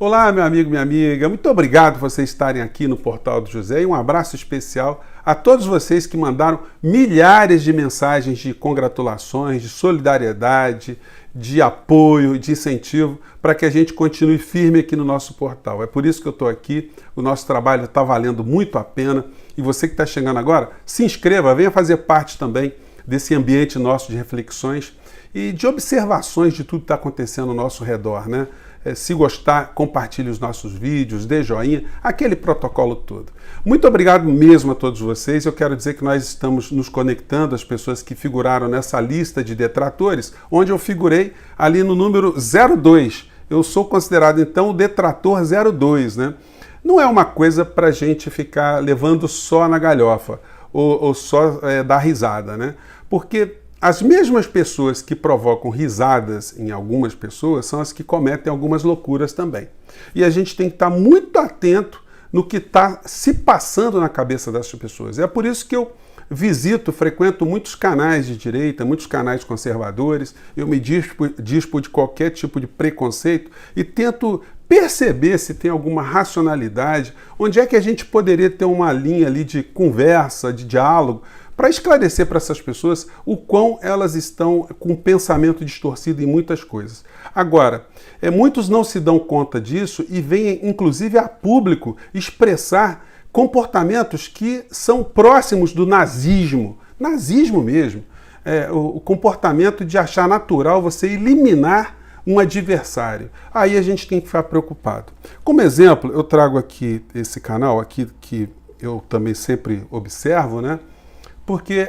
Olá, meu amigo, minha amiga. Muito obrigado por vocês estarem aqui no Portal do José e um abraço especial a todos vocês que mandaram milhares de mensagens de congratulações, de solidariedade, de apoio, de incentivo para que a gente continue firme aqui no nosso portal. É por isso que eu estou aqui, o nosso trabalho está valendo muito a pena e você que está chegando agora, se inscreva, venha fazer parte também desse ambiente nosso de reflexões e de observações de tudo que está acontecendo ao nosso redor, né? Se gostar, compartilhe os nossos vídeos, dê joinha, aquele protocolo todo. Muito obrigado mesmo a todos vocês. Eu quero dizer que nós estamos nos conectando às pessoas que figuraram nessa lista de detratores, onde eu figurei ali no número 02. Eu sou considerado, então, o detrator 02, né? Não é uma coisa para a gente ficar levando só na galhofa ou só dar risada, né? Porque as mesmas pessoas que provocam risadas em algumas pessoas são as que cometem algumas loucuras também. E a gente tem que estar muito atento no que está se passando na cabeça dessas pessoas. É por isso que eu frequento muitos canais de direita, muitos canais conservadores, eu me dispo de qualquer tipo de preconceito e tento perceber se tem alguma racionalidade, onde é que a gente poderia ter uma linha ali de conversa, de diálogo, para esclarecer para essas pessoas o quão elas estão com um pensamento distorcido em muitas coisas. Agora, muitos não se dão conta disso e vêm, inclusive, a público expressar comportamentos que são próximos do nazismo mesmo. O comportamento de achar natural você eliminar um adversário. Aí a gente tem que ficar preocupado. Como exemplo, eu trago aqui esse canal aqui que eu também sempre observo, né? Porque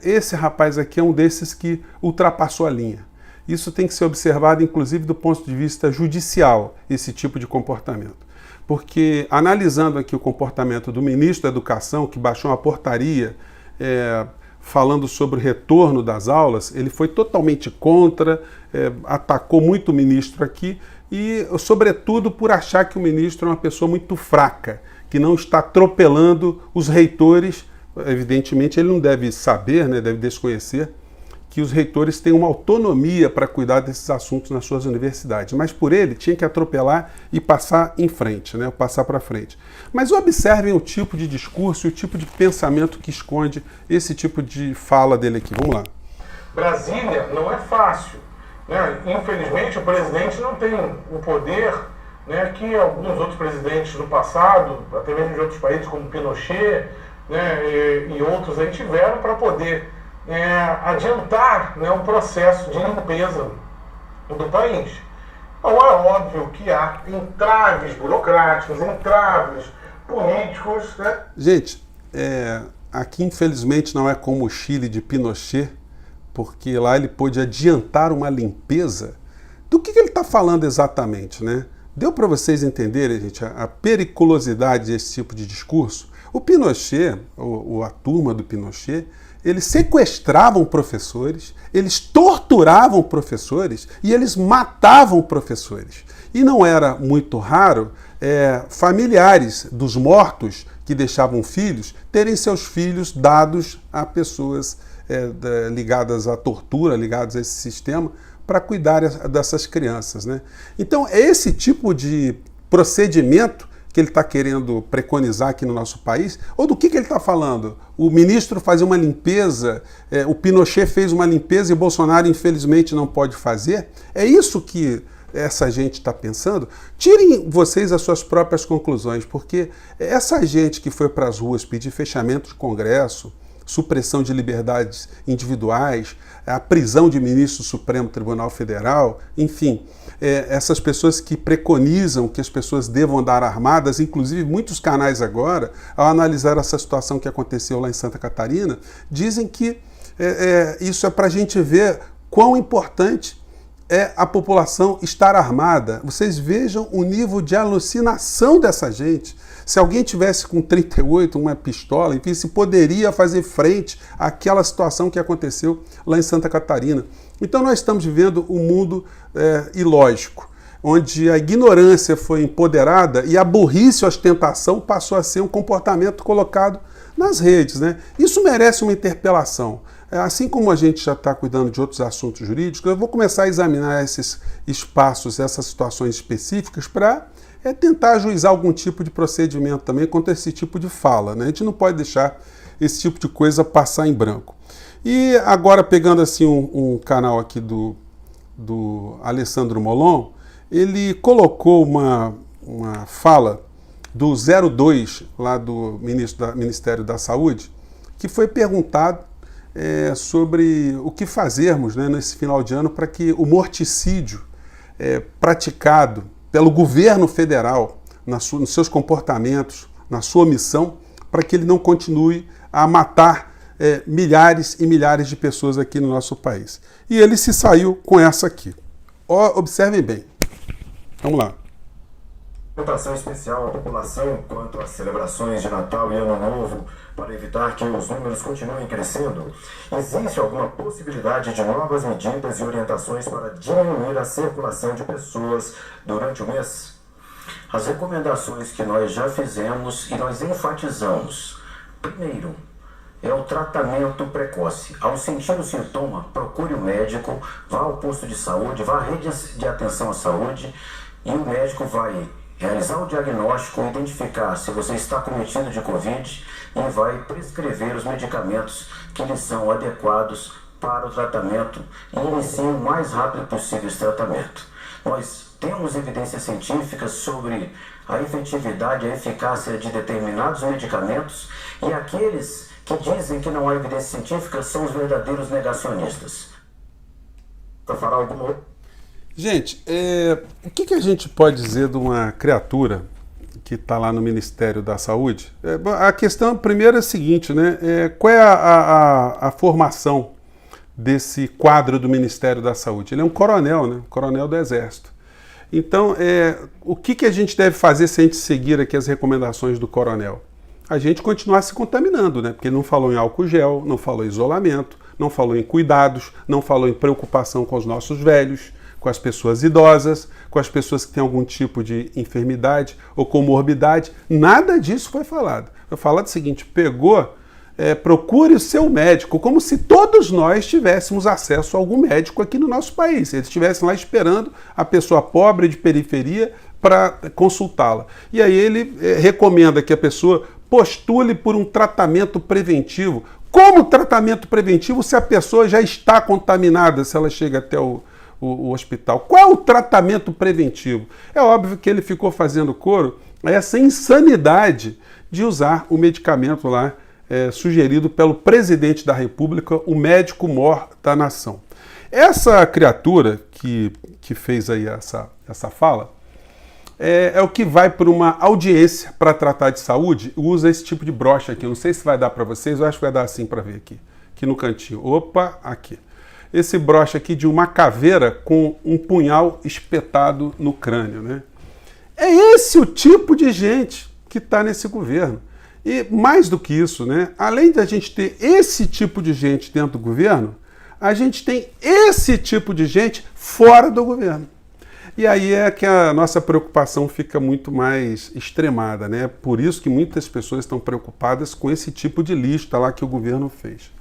esse rapaz aqui é um desses que ultrapassou a linha. Isso tem que ser observado, inclusive, do ponto de vista judicial, esse tipo de comportamento. Porque, analisando aqui o comportamento do ministro da Educação, que baixou uma portaria falando sobre o retorno das aulas, ele foi totalmente contra, atacou muito o ministro aqui e, sobretudo, por achar que o ministro é uma pessoa muito fraca, que não está atropelando os reitores. Evidentemente, ele não deve saber, né, deve desconhecer que os reitores têm uma autonomia para cuidar desses assuntos nas suas universidades. Mas por ele, tinha que atropelar e passar em frente, né, passar para frente. Mas observem o tipo de discurso e o tipo de pensamento que esconde esse tipo de fala dele aqui. Vamos lá. Brasília não é fácil, né? Infelizmente, o presidente não tem o poder, né, que alguns outros presidentes do passado, até mesmo de outros países como Pinochet, né, e outros aí tiveram para poder adiantar, né, um processo de limpeza do país. Então é óbvio que há entraves burocráticos, entraves políticos, né? Gente, aqui infelizmente não é como o Chile de Pinochet, porque lá ele pôde adiantar uma limpeza. Do que ele está falando exatamente, né? Deu para vocês entenderem, gente, a periculosidade desse tipo de discurso? O Pinochet, a turma do Pinochet, eles sequestravam professores, eles torturavam professores e eles matavam professores. E não era muito raro familiares dos mortos que deixavam filhos terem seus filhos dados a pessoas ligadas à tortura, ligadas a esse sistema, para cuidar dessas crianças, né? Então, é esse tipo de procedimento que ele está querendo preconizar aqui no nosso país, ou do que ele está falando? O ministro fazia uma limpeza, o Pinochet fez uma limpeza e Bolsonaro, infelizmente, não pode fazer? É isso que essa gente está pensando? Tirem vocês as suas próprias conclusões, porque essa gente que foi para as ruas pedir fechamento de Congresso, supressão de liberdades individuais, a prisão de ministro do Supremo Tribunal Federal, enfim, essas pessoas que preconizam que as pessoas devam andar armadas, inclusive muitos canais agora, ao analisar essa situação que aconteceu lá em Santa Catarina, dizem que isso é para a gente ver quão importante é a população estar armada. Vocês vejam o nível de alucinação dessa gente. Se alguém tivesse com 38, uma pistola, enfim, se poderia fazer frente àquela situação que aconteceu lá em Santa Catarina. Então nós estamos vivendo um mundo ilógico, onde a ignorância foi empoderada e a burrice, a ostentação, passou a ser um comportamento colocado nas redes, né? Isso merece uma interpelação. assim como a gente já está cuidando de outros assuntos jurídicos, eu vou começar a examinar esses espaços, essas situações específicas para tentar ajuizar algum tipo de procedimento também contra esse tipo de fala, né? A gente não pode deixar esse tipo de coisa passar em branco. E agora, pegando assim um canal aqui do Alessandro Molon, ele colocou uma fala do 02, lá do Ministério da Saúde, que foi perguntado sobre o que fazermos, né, nesse final de ano para que o morticídio praticado pelo governo federal nos seus comportamentos, na sua missão, para que ele não continue a matar milhares e milhares de pessoas aqui no nosso país. E ele se saiu com essa aqui. Observem bem. Vamos lá. Orientação especial à população quanto às celebrações de Natal e Ano Novo, para evitar que os números continuem crescendo. Existe alguma possibilidade de novas medidas e orientações para diminuir a circulação de pessoas durante o mês? As recomendações que nós já fizemos e nós enfatizamos. Primeiro, é o tratamento precoce. Ao sentir o sintoma, procure o médico, vá ao posto de saúde, vá à rede de atenção à saúde e o médico vai realizar o diagnóstico, identificar se você está cometido de Covid e vai prescrever os medicamentos que lhe são adequados para o tratamento e inicie o mais rápido possível esse tratamento. Nós temos evidências científicas sobre a efetividade e a eficácia de determinados medicamentos e aqueles que dizem que não há evidência científica são os verdadeiros negacionistas. Para falar alguma outra? Gente, o que a gente pode dizer de uma criatura que está lá no Ministério da Saúde? A questão primeira é a seguinte, né? Qual é a formação desse quadro do Ministério da Saúde? Ele é um coronel, né? Coronel do Exército. Então, o que a gente deve fazer se a gente seguir aqui as recomendações do coronel? A gente continuar se contaminando, né? Porque ele não falou em álcool gel, não falou em isolamento, não falou em cuidados, não falou em preocupação com os nossos velhos, com as pessoas idosas, com as pessoas que têm algum tipo de enfermidade ou comorbidade. Nada disso foi falado. Foi falado o seguinte, procure o seu médico, como se todos nós tivéssemos acesso a algum médico aqui no nosso país. Se eles estivessem lá esperando a pessoa pobre de periferia para consultá-la. E aí ele recomenda que a pessoa postule por um tratamento preventivo. Como tratamento preventivo se a pessoa já está contaminada, se ela chega até o hospital? Qual é o tratamento preventivo? É óbvio que ele ficou fazendo coro a essa insanidade de usar o medicamento lá sugerido pelo presidente da República, o médico mor da nação. Essa criatura que fez aí essa fala é o que vai para uma audiência para tratar de saúde, usa esse tipo de brocha aqui. Eu não sei se vai dar para vocês, eu acho que vai dar assim para ver aqui no cantinho. Opa, aqui. Esse broche aqui de uma caveira com um punhal espetado no crânio, né? É esse o tipo de gente que está nesse governo. E mais do que isso, né? Além de a gente ter esse tipo de gente dentro do governo, a gente tem esse tipo de gente fora do governo. E aí é que a nossa preocupação fica muito mais extremada, né? Por isso que muitas pessoas estão preocupadas com esse tipo de lista lá que o governo fez.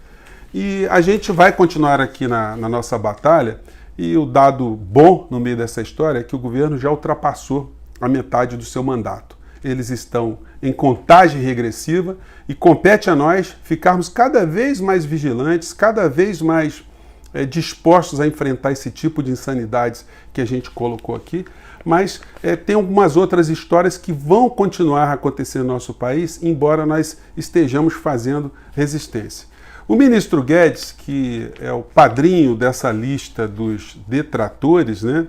E a gente vai continuar aqui na nossa batalha, e o dado bom no meio dessa história é que o governo já ultrapassou a metade do seu mandato. Eles estão em contagem regressiva e compete a nós ficarmos cada vez mais vigilantes, cada vez mais dispostos a enfrentar esse tipo de insanidades que a gente colocou aqui, mas tem algumas outras histórias que vão continuar a acontecer no nosso país, embora nós estejamos fazendo resistência. O ministro Guedes, que é o padrinho dessa lista dos detratores, né,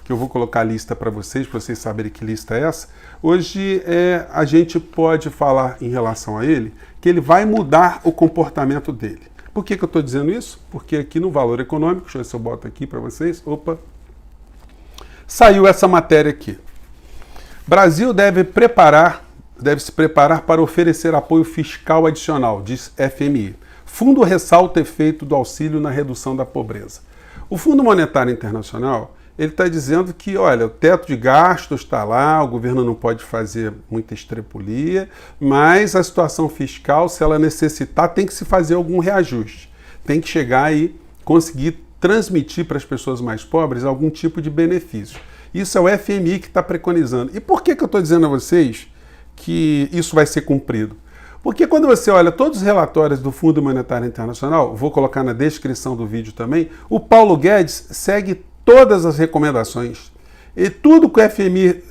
que eu vou colocar a lista para vocês saberem que lista é essa, hoje a gente pode falar em relação a ele que ele vai mudar o comportamento dele. Por que eu estou dizendo isso? Porque aqui no Valor Econômico, deixa eu ver se eu boto aqui para vocês, saiu essa matéria aqui. Brasil deve se preparar para oferecer apoio fiscal adicional, diz FMI. Fundo ressalta efeito do auxílio na redução da pobreza. O Fundo Monetário Internacional, ele está dizendo que, olha, o teto de gastos está lá, o governo não pode fazer muita estrepulia, mas a situação fiscal, se ela necessitar, tem que se fazer algum reajuste. tem que chegar e conseguir transmitir para as pessoas mais pobres algum tipo de benefício. Isso é o FMI que está preconizando. E por que eu estou dizendo a vocês que isso vai ser cumprido? Porque quando você olha todos os relatórios do Fundo Monetário Internacional, vou colocar na descrição do vídeo também, o Paulo Guedes segue todas as recomendações. E tudo que o FMI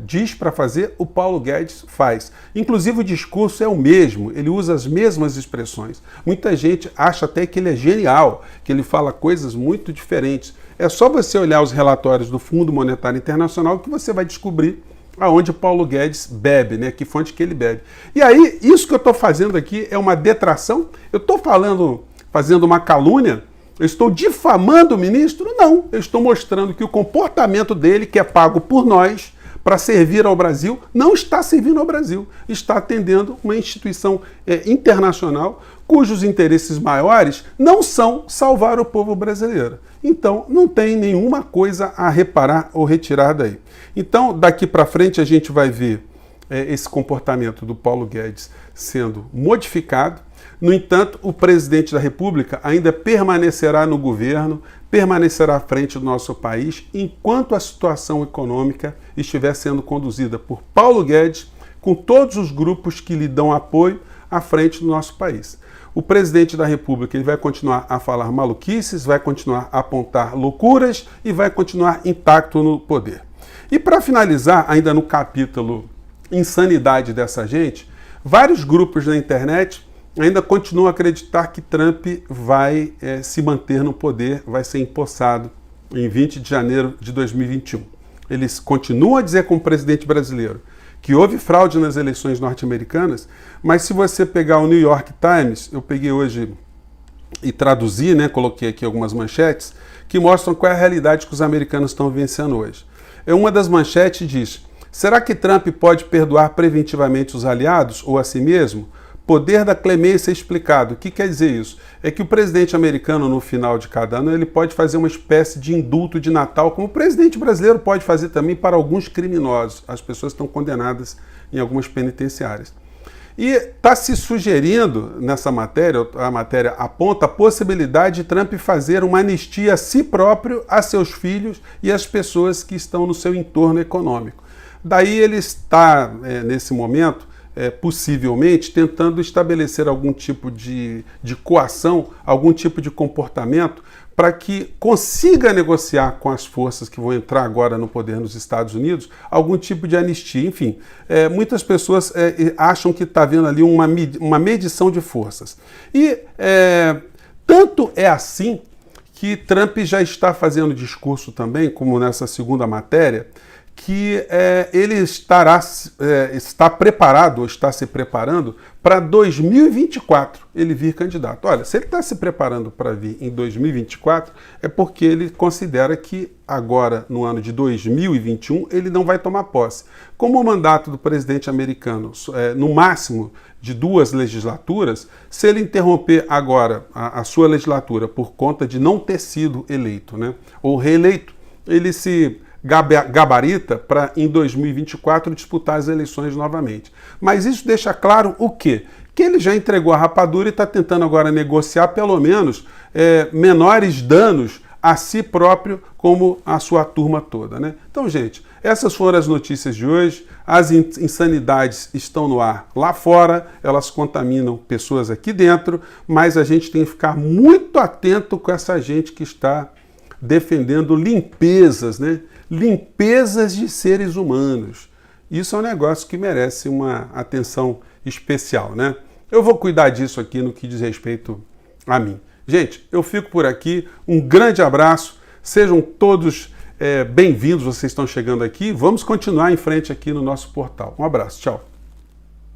diz para fazer, o Paulo Guedes faz. Inclusive o discurso é o mesmo, ele usa as mesmas expressões. Muita gente acha até que ele é genial, que ele fala coisas muito diferentes. É só você olhar os relatórios do Fundo Monetário Internacional que você vai descobrir aonde o Paulo Guedes bebe, né? Que fonte que ele bebe. E aí, isso que eu estou fazendo aqui é uma detração? Eu estou fazendo uma calúnia? Eu estou difamando o ministro? Não, eu estou mostrando que o comportamento dele, que é pago por nós para servir ao Brasil, não está servindo ao Brasil. Está atendendo uma instituição internacional cujos interesses maiores não são salvar o povo brasileiro. Então, não tem nenhuma coisa a reparar ou retirar daí. Então, daqui para frente, a gente vai ver esse comportamento do Paulo Guedes sendo modificado. No entanto, o presidente da República ainda permanecerá no governo, permanecerá à frente do nosso país, enquanto a situação econômica estiver sendo conduzida por Paulo Guedes, com todos os grupos que lhe dão apoio à frente do nosso país. O presidente da República ele vai continuar a falar maluquices, vai continuar a apontar loucuras e vai continuar intacto no poder. E para finalizar, ainda no capítulo insanidade dessa gente, vários grupos na internet ainda continuam a acreditar que Trump vai se manter no poder, vai ser empossado em 20 de janeiro de 2021. Eles continuam a dizer como presidente brasileiro que houve fraude nas eleições norte-americanas, mas se você pegar o New York Times, eu peguei hoje e traduzi, né, coloquei aqui algumas manchetes, que mostram qual é a realidade que os americanos estão vivenciando hoje. Uma das manchetes diz: será que Trump pode perdoar preventivamente os aliados ou a si mesmo? Poder da clemência explicado. O que quer dizer isso? É que o presidente americano, no final de cada ano, ele pode fazer uma espécie de indulto de Natal, como o presidente brasileiro pode fazer também para alguns criminosos. As pessoas estão condenadas em algumas penitenciárias. E está se sugerindo nessa matéria, a matéria aponta a possibilidade de Trump fazer uma anistia a si próprio, a seus filhos e às pessoas que estão no seu entorno econômico. Daí ele está, nesse momento, possivelmente tentando estabelecer algum tipo de coação, algum tipo de comportamento para que consiga negociar com as forças que vão entrar agora no poder nos Estados Unidos algum tipo de anistia. Enfim, muitas pessoas acham que está havendo ali uma medição de forças. E tanto é assim que Trump já está fazendo discurso também, como nessa segunda matéria, que ele está preparado, ou está se preparando para 2024 ele vir candidato. Olha, se ele está se preparando para vir em 2024, é porque ele considera que agora, no ano de 2021, ele não vai tomar posse. Como o mandato do presidente americano no máximo de 2 legislaturas, se ele interromper agora a sua legislatura por conta de não ter sido eleito, né, ou reeleito, ele se gabarita para, em 2024, disputar as eleições novamente. Mas isso deixa claro o quê? Que ele já entregou a rapadura e está tentando agora negociar, pelo menos, menores danos a si próprio, como a sua turma toda, né? Então, gente, essas foram as notícias de hoje. As insanidades estão no ar lá fora, elas contaminam pessoas aqui dentro, mas a gente tem que ficar muito atento com essa gente que está defendendo limpezas, né? Limpezas de seres humanos. Isso é um negócio que merece uma atenção especial, né? Eu vou cuidar disso aqui no que diz respeito a mim. Gente, eu fico por aqui. Um grande abraço. Sejam todos bem-vindos, vocês estão chegando aqui. Vamos continuar em frente aqui no nosso portal. Um abraço. Tchau.